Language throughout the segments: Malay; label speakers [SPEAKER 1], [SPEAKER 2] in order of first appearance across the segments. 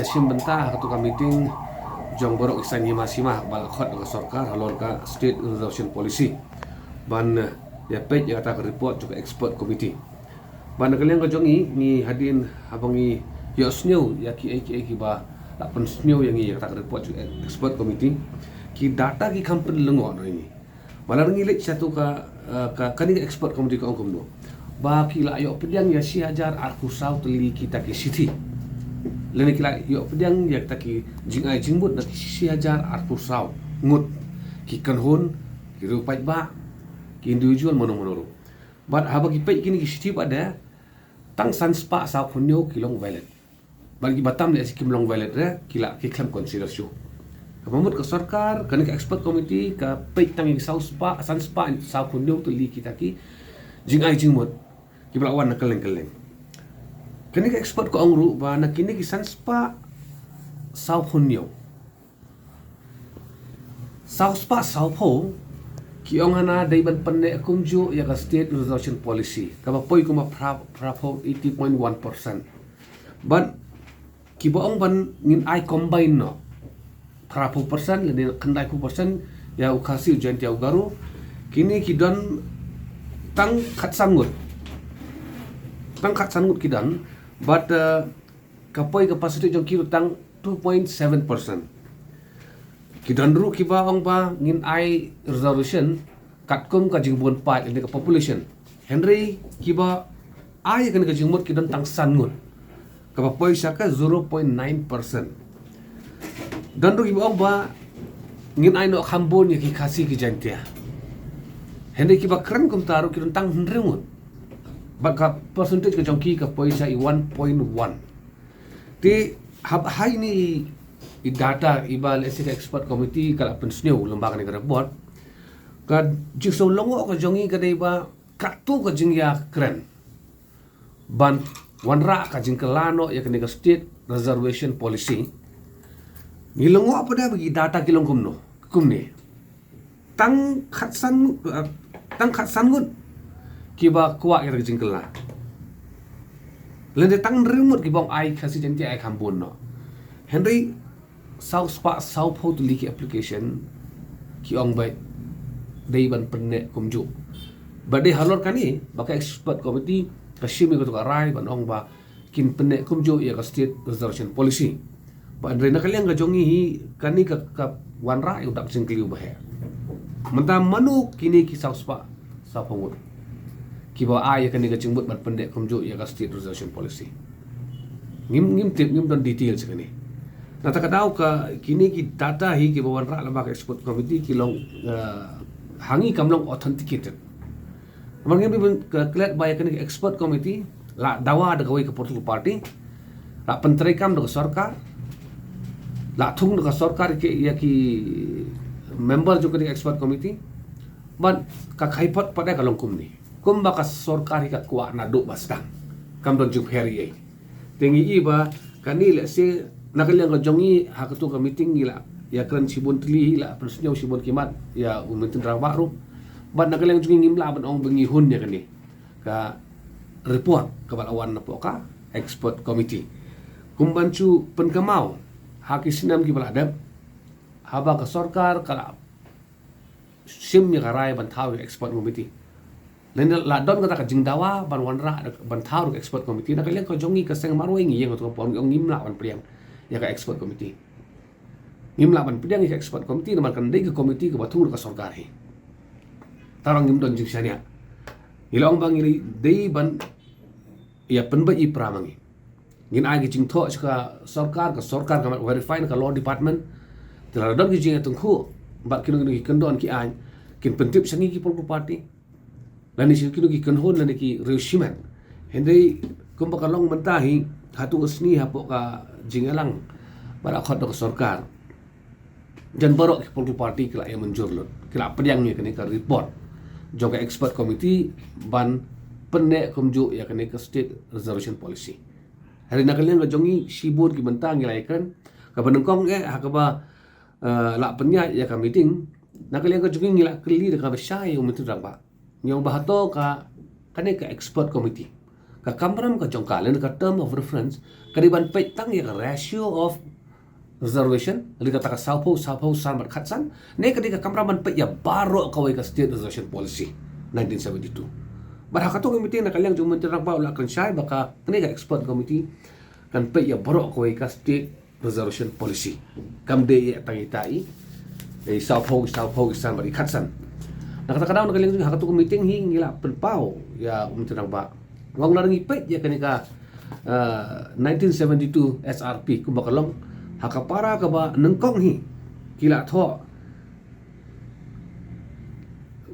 [SPEAKER 1] sim bentah ketua meeting jong borok isan yima simah bal khot ke sarkar halor ka state reservation policy ban ya page ya kata report juga expert committee ban kalian ko jongi ni hadin abangi ya snew ya ki ba la pen snew yang ni kata report juga expert committee ki data ki company lengo no ini malar ngilik satu ka kani expert committee ka ongkom do ba ki la yo pediang ya si hajar aku sau teli kita ki city lene kila yo pediang ya taki jingai jingbut nak si hajar arpur saw ngut ki kanhon ki rupai ba ki individual mono but haba ki pai kini ki siti pada tang sanspa saw khunyo kilong violet bagi batam le si kimlong violet re kila ki claim consideration kamamut ke sarkar kani ka expert committee ka pai tang saw spa sanspa saw khunyo tu li kita ki jingai jingmut ki belawan nak keleng kini ka expert ko ang ru ba na kini ki sanspa saw hunyo saw spa saw po ki ong ana dai ban panne kumju ya ka state reservation policy ka ba poi kuma prapo 80.1% but ki ba ong ban ngin ai combine no prapo persen le kendai ku persen ya ukasi ujian tiau garu kini ki don tang khat sangut ki dan but kapoi capacity jong kilo tang 2.7%. Kidan ru kiba ong ba ngin ai resolution katkum ka jingbon pat ini ka population. Henry kiba ai kan ka jingmot kidan tang sangun. Kapoi saka 0.9%. Dan ru kiba ong ba ngin ai no khambon ya ki khasi ki jantia. Henry kiba keren kum taru kidan tang hendrengun. Baka percentage ke jongki ke poisa i 1.1 ti hai ni i data ibal esik expert committee kala pensneu lembaga negara board ka jiso longo ka jongi ka dei ba katu ka jingya kren ban wanra ka jingkelano ya ka state reservation policy ni longo apa dah bagi data kilong kumne tang khatsan gut kiba kuat kira jingkel lah. Lende tang remote kibong ai kasi janti ai kambon no. Henry South Pole liki application ki ong bai dei ban penne kumju. Bade halor kani baka expert committee kashimi ko to rai ban ong ba kin penne kumju ya ka state reservation policy. Ba andre nakaliang ka jongi hi kani ka wan rai udak jingkliu bahe. Menta manu kini ki South Pole kiba ai kan ni kacing buat pendek kumju ya ka state reservation policy ngim don detail sekali nata kadau ka kini ki data hi kiba wan ra lembaga expert committee kilong hangi kamlong authenticated mangim bin klet by kan expert committee la dawa da gawai ka political party la pentrekam da sarkar la thung da sarkar ke ya ki member jo kan expert committee ban ka khaipat pada kalong kumni kumba ka sorkari ka kuwa na do bastang kam don jup heri tengi iba kanila se nakaliang ka jongi hakatu ka meeting ila ya kran sibon tli ila persnyo sibon kimat ya umitin ra baru ban nakaliang jongi ngimla ban ong bengi hun ya kani ka report ka balawan na po ka expert committee kumbancu penkamau hakisinam ki baladab haba ka sorkar kala sim ya karai ban thaw expert committee lain la don kata ka jingdawa ban wanra ban thau expert committee na kalian ko jongi ka seng marwai ngi yang to pon ngim ngimla ban priang ya ka expert committee ngimla ban priang ya expert committee na kan dei ka committee ka bathur ka sarkar hi tarang ngim don jingsania ilong bang iri dei ban ya penba i pramangi ngin ai gi jingtho ka sarkar ka verify ka law department tela don gi jinga tungku ba kinu gi kendon ki ai kin pentip sangi ki political party lani sikino ki kanhon lani ki reshiman hendai kumba kalong mentahi hatu usni hapo ka jingalang para khot ka sarkar jan barok ki political party kila ya menjurlut kila pediang ni kani ka report joga expert committee ban penne kumju ya kani ka state reservation policy hari nakalian ka jongi sibur ki mentang ngilaikan ka banengkong hakaba la penya ya ka meeting nakalian ka jongi ngila keli ka besai umitu ramba yang bahato ka kani ka expert committee kamram ka jong kalen ka term of reference kariban pet tang ya ratio of reservation ali kata ka saupo sambat khatsan ne kadika kamraman pet ya baro kawai ka state reservation policy 1972 barha to committee na kalyang jong menteri ba ula kan syai baka ne ka expert committee kan pet ya baro kawai ka state reservation policy kam de ya tangitai saupo sambat khatsan nakata-kadang na kalyang hakato committee ngila penpau ya menteri ba wang larang ipet ya kanika 1972 SRP kubakalong hakapara ka ba nengkong hi kila tho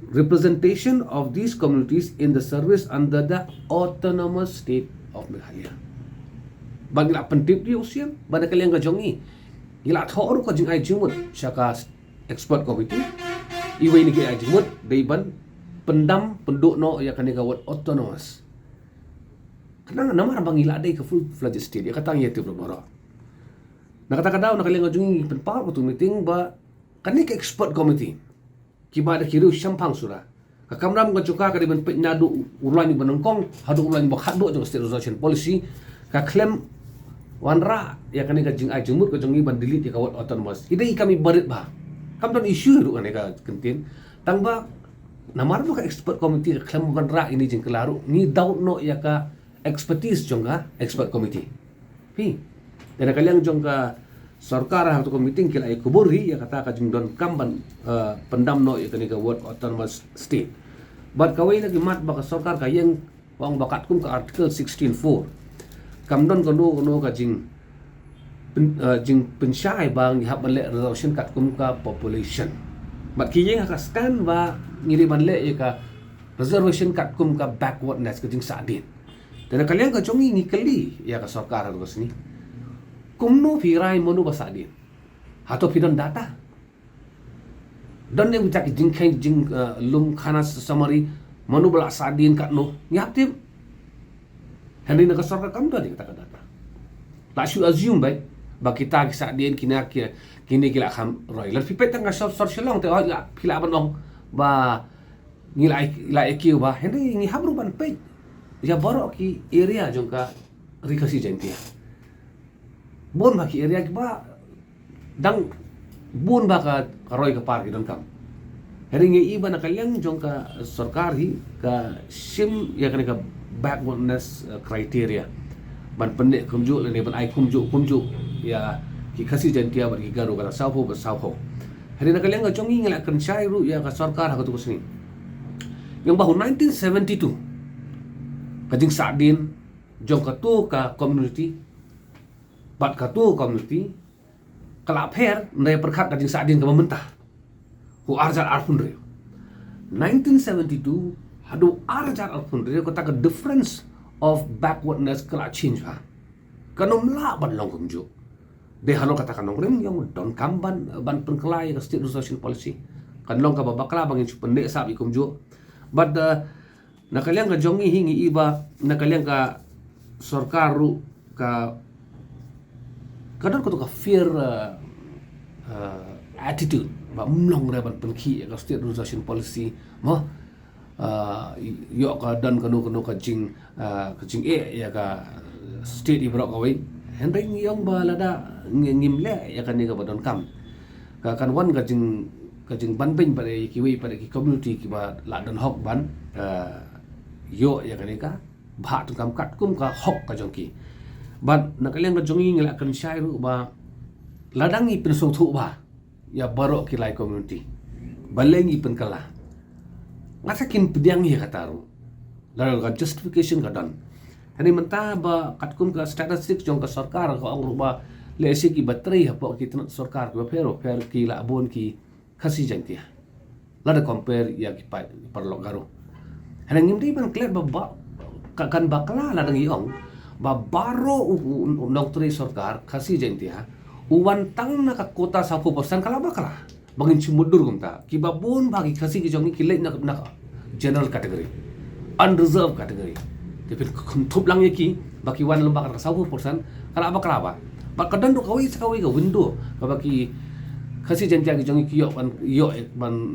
[SPEAKER 1] representation of these communities in the service under the autonomous state of Meghalaya. Bagila pentip di usiam bada kalian ka jongi ila tho ru ka jing ai jimut syaka expert committee iwe ni ke ai jimut deiban pendam penduk no ya kanika wat autonomous. Kenapa nama orang ila dai ka full fledged state ya katang ya tu berbara. Nakata-kadaw na kalinga jungi penpar tu meeting ba kanik expert committee kiba da kiru syampang sura kakamram ka juga ka diban penadu ulani banengkong hadu ulani bakhado jong state reservation policy ka claim wanra ya kanika jing ai jumut ka jongi ban delete ya kawat autonomous idai kami barit ba kamton issue ru kanika kentin tang ba namar ba ka expert committee ka claim wanra ini jing kelaru ni doubt no ya ka expertise jonga expert committee pi dan kalian jong ka sarkar atau committee kila ikuburi ya kata ka jing don kamban pendam no ya kanika word autonomous state but kawai lagi mat baka sarkar ka yang wang bakat kum ka article 16.4 kamdon kono ka jing pensyai bang hab bale resolution kat kum ka population but kiyeng ka stand ba ngiri banle ya ka reservation kat kum ka backwardness ka jing sadin dan kalian ka jongi ngikeli ya ka sarkar ka sini kumno pirai monu basadin hato pidon data don yang bitak jing lum khanas summary monu bala sadin kat no yaptim hani na kasar kam do kata data la should assume bai ba kita sadin kini kila kham royal pipet tang kasar long te ya pila banong ba ngila ikiu ba hani ngi habru ban pe ya baro ki area jongka rikasi jentia bon baki area ba dang bon baka roy ka park don kam hering iba na kalyang jong ka sarkar hi ka sim ya ka backwardness criteria ban pendek kumju le ban ai kumju ya ki khasi jantia ban ki garu kala sauho hering na kalyang jong ngila kan chai ru ya ka sarkar ha tu kusni yang bahu 1972 kajing sadin jong ka tu ka community bat katu community kalap her ndai perkhat kajing sadin ka mementah hu arjar arpun re 1972 hadu arjar arpun re ko tak difference of backwardness kala change ha kanom la ban long kumju de halo kata kanong rem yang don kamban ban penkelai ka state reservation policy kan long ka babakla bangin pendek sab ikumju but nakaliang ka jongi hingi iba nakaliang ka sarkaru ka kadang ko to ka fear attitude ba mlong re ban penki ka state reservation policy mo yo ka dan kanu ka jing ya ka state ibro ka wei hendring yong ba lada ngimle ya kan ni ka badon kam ka kan wan ka jing ban bin pada ki wei pada ki community ki ba la dan hok ban yo ya kan ni ka ba tu kam kat kum ka hok ka jongki but nakaliang ka jongi ngila kan syairu ba ladangi pensong thu ba ya baro kilai community balengi penkala ngasakin pediang ya kataru lalu ka justification ka dan hani mentah ba katkum ka statistics jong ka sarkar ka ang ruba lesi ki bateri ha po ki tan sarkar ka pero ki la bon ki khasi jantia lada compare ya ki parlo garo hani ngimdi ban klet ba kan bakla ladangi ong ba baro nong tri sarkar khasi jantia uwan tang na ka kota 10% kala bakla bangin sumudur gumta ki babon bagi khasi ki jongi kilai na general category unreserved category tapi thup lang yaki baki wan lembak ka 10% kala bakla ba kadan do kawi sakawi ka window ka baki khasi jantia ki jongi ki yo ban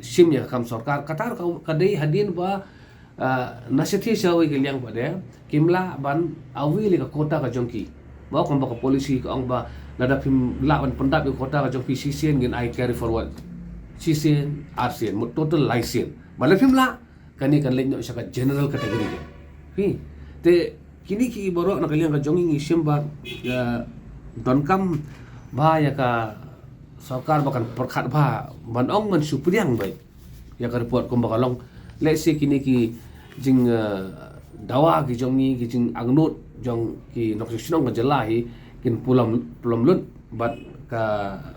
[SPEAKER 1] sim ya kam sarkar katar ka kadai hadin ba Nasihat siya ke liang pada kimla ban awi le ka kota ka jongki mau kong baka polisi ka ang ba nadapim lawan pendap ke kota ka jongki sisien ngin I carry forward sisien arsien mo total license balapim la kani kan lenyo siya ka general category hi te kini ki borok na kaliang ka jongi ngisim ba don kam ba ya ka sarkar bakan perkhat ba banong man supriang bai ya ka report kong baka long let's say kini ki jing dawa ki jongi ki jing angnut jong ki noksisnong ka jelahi kin pulam lut bat ka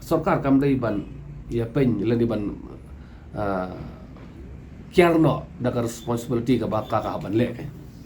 [SPEAKER 1] sarkar kam dai ban ya pen leni ban kiarno da ka responsibility ka baka ka ban le